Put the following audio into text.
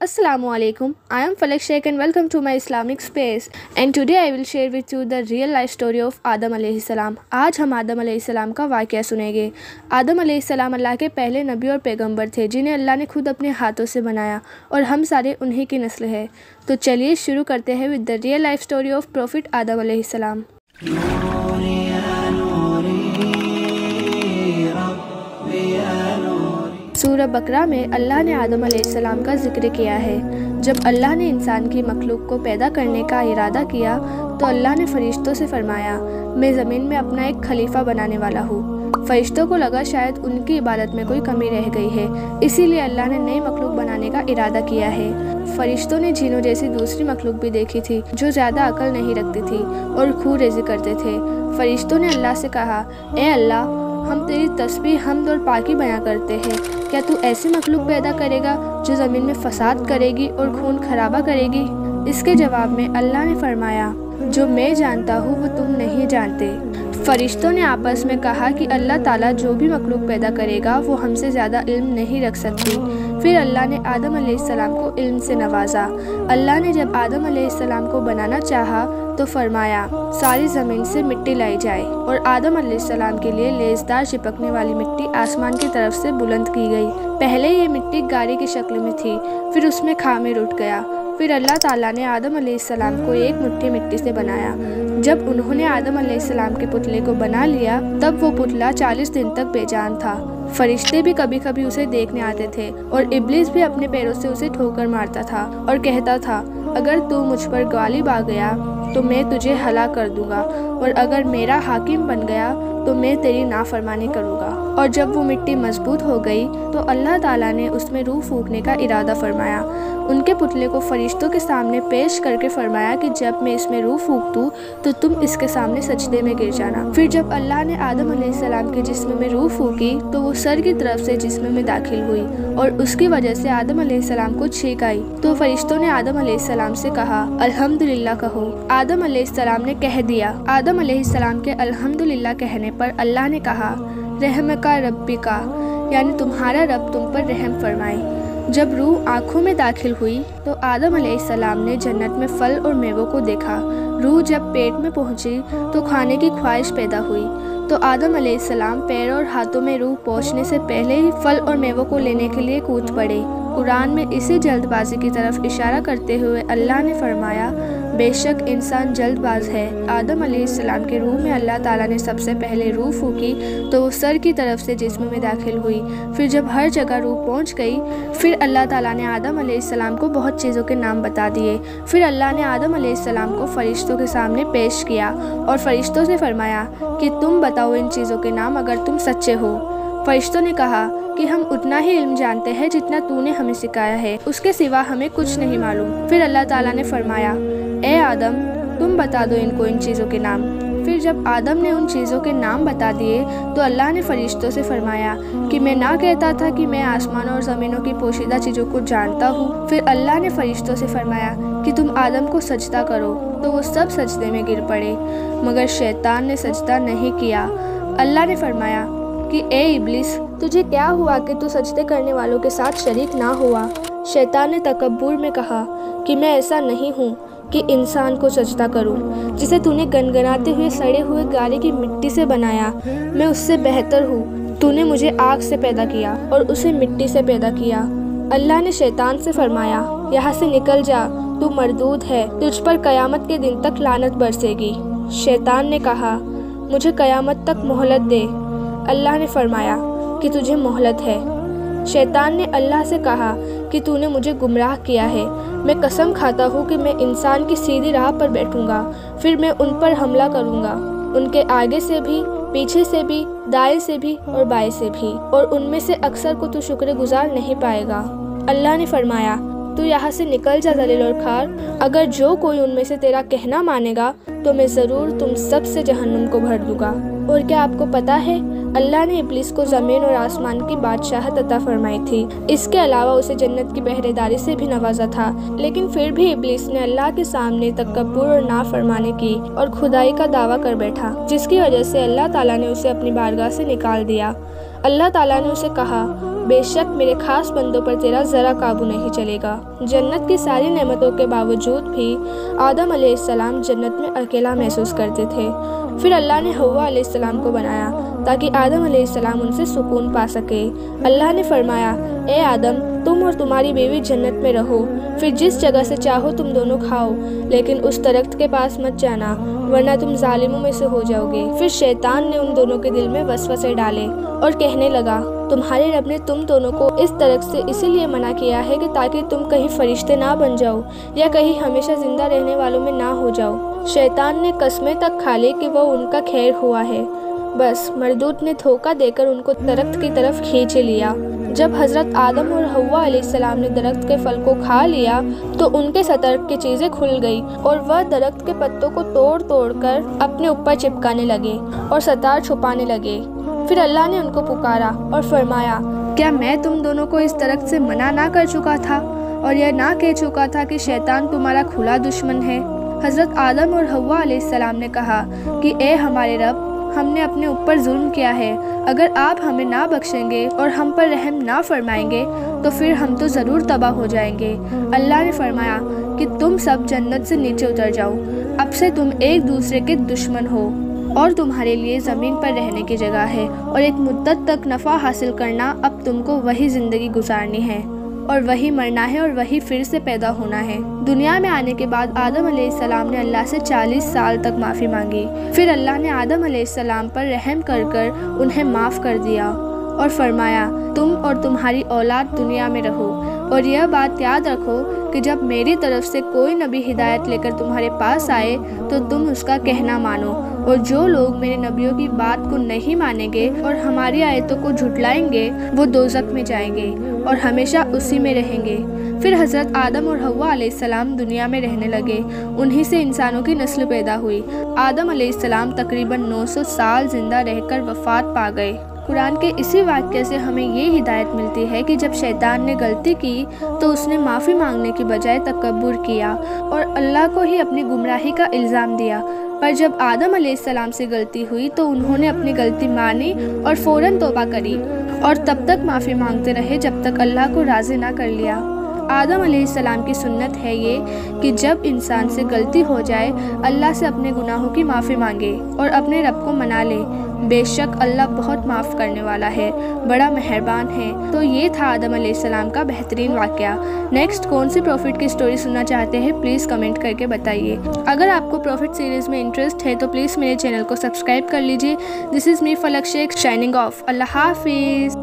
Assalamu alaikum. I am Falak Sheikh and welcome to my Islamic space. And today I will share with you the real life story of आदम अलैहिस्सलाम. आज हम आदम अलैहिस्सलाम का वाक़या सुनेंगे. आदम अलैहिस्सलाम अल्लाह के पहले नबी और पैगंबर थे जिन्हें अल्लाह ने खुद अपने हाथों से बनाया और हम सारे उन्हीं की नस्ल है. तो चलिए शुरू करते हैं with the real life story of prophet Adam अलैहिस्सलाम. सूरह बकरा में अल्लाह ने आदम अलैहिस्सलाम का जिक्र किया है. जब अल्लाह ने इंसान की मखलूक को पैदा करने का इरादा किया तो अल्लाह ने फरिश्तों से फरमाया, मैं ज़मीन में अपना एक खलीफा बनाने वाला हूँ. फरिश्तों को लगा शायद उनकी इबादत में कोई कमी रह गई है, इसीलिए अल्लाह ने नई मखलूक बनाने का इरादा किया है. फरिश्तों ने जिन्नों जैसी दूसरी मखलूक भी देखी थी जो ज़्यादा अकल नहीं रखती थी और खूब रेज़ी करते थे. फरिश्तों ने अल्लाह से कहा, ए अल्लाह, हम तेरी तस्बीह हमद और पाकी बयां करते हैं. क्या तू ऐसी मखलूक पैदा करेगा जो ज़मीन में फसाद करेगी और खून खराबा करेगी? इसके जवाब में अल्लाह ने फरमाया, जो मैं जानता हूँ वो तुम नहीं जानते. फरिश्तों ने आपस में कहा कि अल्लाह ताला जो भी मखलूक पैदा करेगा वो हमसे ज़्यादा इल्म नहीं रख सकती. फिर अल्लाह ने आदम अलैहिस्सलाम को इल्म से नवाजा. अल्लाह ने जब आदम अलैहिस्सलाम को बनाना चाहा तो फरमाया, सारी ज़मीन से मिट्टी लाई जाए और आदम अलैहिस्सलाम के लिए लेज़दार चिपकने वाली मिट्टी आसमान की तरफ से बुलंद की गई. पहले ये मिट्टी गाड़ी की शक्ल में थी, फिर उसमें खामिर उठ गया. फिर अल्लाह ताला ने आदम अलैहिस्सलाम को एक मुट्ठी मिट्टी से बनाया. जब उन्होंने आदम अलैहिस्सलाम के पुतले को बना लिया तब वो पुतला 40 दिन तक बेजान था. फरिश्ते भी कभी कभी उसे देखने आते थे और इब्लिस भी अपने पैरों से उसे ठोकर मारता था और कहता था, अगर तू मुझ पर गालिब आ गया तो मैं तुझे हलाक कर दूंगा और अगर मेरा हाकिम बन गया तो मैं तेरी नाफरमानी करूंगा. और जब वो मिट्टी मजबूत हो गई तो अल्लाह ताला ने उसमें रूह फूंकने का इरादा फरमाया. उनके पुतले को फरिश्तों के सामने पेश करके फरमाया कि जब मैं इसमें रूह फूंक दूं तो तुम इसके सामने सजदे में गिर जाना. फिर जब अल्लाह ने आदम अलैहिस्सलाम के जिस्म में रूह फूंकी तो वो सर की तरफ से जिस्म में दाखिल हुई और उसकी वजह से आदम अलैहिस्सलाम को छींक आई. तो फरिश्तों ने आदम अलैहिस्सलाम से कहा, अल्हम्दुलिल्लाह कहो. आदम अलैहिस्सलाम ने कह दिया. आदम अलैहिस्सलाम के अल्हम्दुलिल्लाह कहने पर अल्लाह ने कहा, रहम का रब्बी का, यानी तुम्हारा रब तुम पर रहम फरमाए. जब रूह आँखों में दाखिल हुई तो आदम अलैहिस्सलाम ने जन्नत में फल और मेवों को देखा. रूह जब पेट में पहुंची तो खाने की ख्वाहिश पैदा हुई तो आदम अलैहिस्सलाम पैर और हाथों में रूह पहुंचने से पहले ही फल और मेवों को लेने के लिए कूद पड़े. कुरान में इसी जल्दबाजी की तरफ इशारा करते हुए अल्लाह ने फरमाया, बेशक इंसान जल्दबाज है. आदम अलैहिस्सलाम के रूह में अल्लाह ताला ने सबसे पहले रूह फूंकी तो वो सर की तरफ से जिस्म में दाखिल हुई. फिर जब हर जगह रूह पहुंच गई फिर अल्लाह ताला ने आदम अलैहिस्सलाम को बहुत चीज़ों के नाम बता दिए. फिर अल्लाह ने आदम अलैहिस्सलाम को फरिश्तों के सामने पेश किया और फरिश्तों से फरमाया कि तुम बताओ इन चीज़ों के नाम अगर तुम सच्चे हो. फरिश्तों ने कहा कि हम उतना ही इल्म जानते हैं जितना तूने हमें सिखाया है, उसके सिवा हमें कुछ नहीं मालूम. फिर अल्लाह ताला ने फरमाया, ए आदम, तुम बता दो इनको इन चीज़ों के नाम. फिर जब आदम ने उन चीज़ों के नाम बता दिए तो अल्लाह ने फरिश्तों से फरमाया कि मैं ना कहता था कि मैं आसमानों और ज़मीनों की पोशीदा चीज़ों को जानता हूँ. फिर अल्लाह ने फरिश्तों से फरमाया कि तुम आदम को सजदा करो तो वो सब सजदे में गिर पड़े मगर शैतान ने सजदा नहीं किया. अल्लाह ने फरमाया कि ए इब्लिस, तुझे क्या हुआ कि तू सजदे करने वालों के साथ शरीक ना हुआ? शैतान ने तकब्बुर में कहा कि मैं ऐसा नहीं हूँ कि इंसान को सजदा करूं जिसे तूने गनगनाते हुए सड़े हुए गारे की मिट्टी से बनाया. मैं उससे बेहतर हूँ. तूने मुझे आग से पैदा किया और उसे मिट्टी से पैदा किया. अल्लाह ने शैतान से फरमाया, यहाँ से निकल जा, तू मरदूद है, तुझ पर कयामत के दिन तक लानत बरसेगी. शैतान ने कहा, मुझे कयामत तक मोहलत दे. अल्लाह ने फरमाया कि तुझे मोहलत है. शैतान ने अल्लाह से कहा कि तूने मुझे गुमराह किया है. मैं कसम खाता हूँ कि मैं इंसान की सीधी राह पर बैठूंगा, फिर मैं उन पर हमला करूंगा, उनके आगे से भी, पीछे से भी, दाएं से भी और बाएं से भी, और उनमें से अक्सर को तू शुक्रगुजार नहीं पाएगा. अल्लाह ने फरमाया, तू यहाँ से निकल जा ज़लील और खार. अगर जो कोई उनमें से तेरा कहना मानेगा तो मैं ज़रूर तुम सब से जहन्नुम को भर दूंगा. और क्या आपको पता है, अल्लाह ने इब्लिस को ज़मीन और आसमान की बादशाहत अता फरमाई थी. इसके अलावा उसे जन्नत की पहरेदारी से भी नवाजा था. लेकिन फिर भी इब्लिस ने अल्लाह के सामने तकब्बुर और नाफरमानी की और खुदाई का दावा कर बैठा, जिसकी वजह से अल्लाह ताला ने उसे अपनी बारगाह से निकाल दिया. अल्लाह ताला ने उसे कहा, बे शक मेरे खास बंदों पर तेरा ज़रा काबू नहीं चलेगा। जन्नत की सारी नेमतों के बावजूद भी आदम अलैहिस्सलाम जन्नत में अकेला महसूस करते थे। फिर अल्लाह ने हव्वा अलैहिस्सलाम को बनाया ताकि आदम अलैहिस्सलाम उनसे सुकून पा सके। अल्लाह ने फरमाया, ए आदम, तुम और तुम्हारी बीवी जन्नत में रहो, फिर जिस जगह से चाहो तुम दोनों खाओ, लेकिन उस दरख्त के पास मत जाना वरना तुम जालिमों में से हो जाओगे। फिर शैतान ने उन दोनों के दिल में वसवसे डाले और कहने लगा, तुम्हारे रब ने तुम दोनों को इस दरख्त से इसीलिए मना किया है कि ताकि तुम कहीं फरिश्ते ना बन जाओ या कहीं हमेशा जिंदा रहने वालों में ना हो जाओ। शैतान ने कस्में तक खा ली कि वो उनका खैर हुआ है। बस मरदूत ने धोखा देकर उनको दरख्त की तरफ खींच लिया। जब हज़रत आदम और हव्वा अलैहिस्सलाम ने दरख्त के फल को खा लिया तो उनके सतर्क की चीज़ें खुल गई और वह दरख्त के पत्तों को तोड़ तोड़ कर अपने ऊपर चिपकाने लगे और सतार छुपाने लगे। फिर अल्लाह ने उनको पुकारा और फरमाया, क्या मैं तुम दोनों को इस दरख्त से मना ना कर चुका था और यह ना कह चुका था कि शैतान तुम्हारा खुला दुश्मन है। हज़रत आदम और हव्वा अलैहिस्सलाम ने कहा कि ए हमारे रब, हमने अपने ऊपर जुल्म किया है, अगर आप हमें ना बख्शेंगे और हम पर रहम ना फरमाएंगे तो फिर हम तो ज़रूर तबाह हो जाएंगे। अल्लाह ने फरमाया कि तुम सब जन्नत से नीचे उतर जाओ, अब से तुम एक दूसरे के दुश्मन हो और तुम्हारे लिए ज़मीन पर रहने की जगह है और एक मुद्दत तक नफ़ा हासिल करना। अब तुमको वही ज़िंदगी गुजारनी है और वही मरना है और वही फिर से पैदा होना है। दुनिया में आने के बाद आदम अलैहिस्सलाम ने अल्लाह से 40 साल तक माफ़ी मांगी। फिर अल्लाह ने आदम अलैहिस्सलाम पर रहम कर कर उन्हें माफ़ कर दिया और फरमाया, तुम और तुम्हारी औलाद दुनिया में रहो और यह बात याद रखो कि जब मेरी तरफ से कोई नबी हिदायत लेकर तुम्हारे पास आए तो तुम उसका कहना मानो, और जो लोग मेरे नबियों की बात को नहीं मानेंगे और हमारी आयतों को झुटलाएंगे वो दोज़ख में जाएंगे और हमेशा उसी में रहेंगे। फिर हज़रत आदम और हव्वा अलैहिस्सलाम दुनिया में रहने लगे। उन्हीं से इंसानों की नस्ल पैदा हुई। आदम अलैहिस्सलाम तकरीबन 900 साल जिंदा रहकर वफ़ात पा गए। कुरान के इसी वाक़ये से हमें ये हिदायत मिलती है कि जब शैतान ने गलती की तो उसने माफ़ी मांगने की बजाय तकब्बुर किया और अल्लाह को ही अपनी गुमराही का इल्ज़ाम दिया। पर जब आदम अलैहिस्सलाम से गलती हुई तो उन्होंने अपनी गलती मानी और फ़ौरन तौबा करी और तब तक माफ़ी मांगते रहे जब तक अल्लाह को राज़ी ना कर लिया। आदम अलैहिस्सलाम की सुन्नत है ये कि जब इंसान से गलती हो जाए अल्लाह से अपने गुनाहों की माफ़ी मांगे और अपने रब को मना ले। बेशक अल्लाह बहुत माफ़ करने वाला है, बड़ा मेहरबान है। तो ये था आदम अलैहिस्सलाम का बेहतरीन वाक़या। नेक्स्ट कौन सी प्रॉफिट की स्टोरी सुनना चाहते हैं प्लीज़ कमेंट करके बताइए। अगर आपको प्रॉफिट सीरीज़ में इंटरेस्ट है तो प्लीज़ मेरे चैनल को सब्सक्राइब कर लीजिए। दिस इज़ मी फलक शेख शाइनिंग ऑफ। अल्लाह हाफिज़।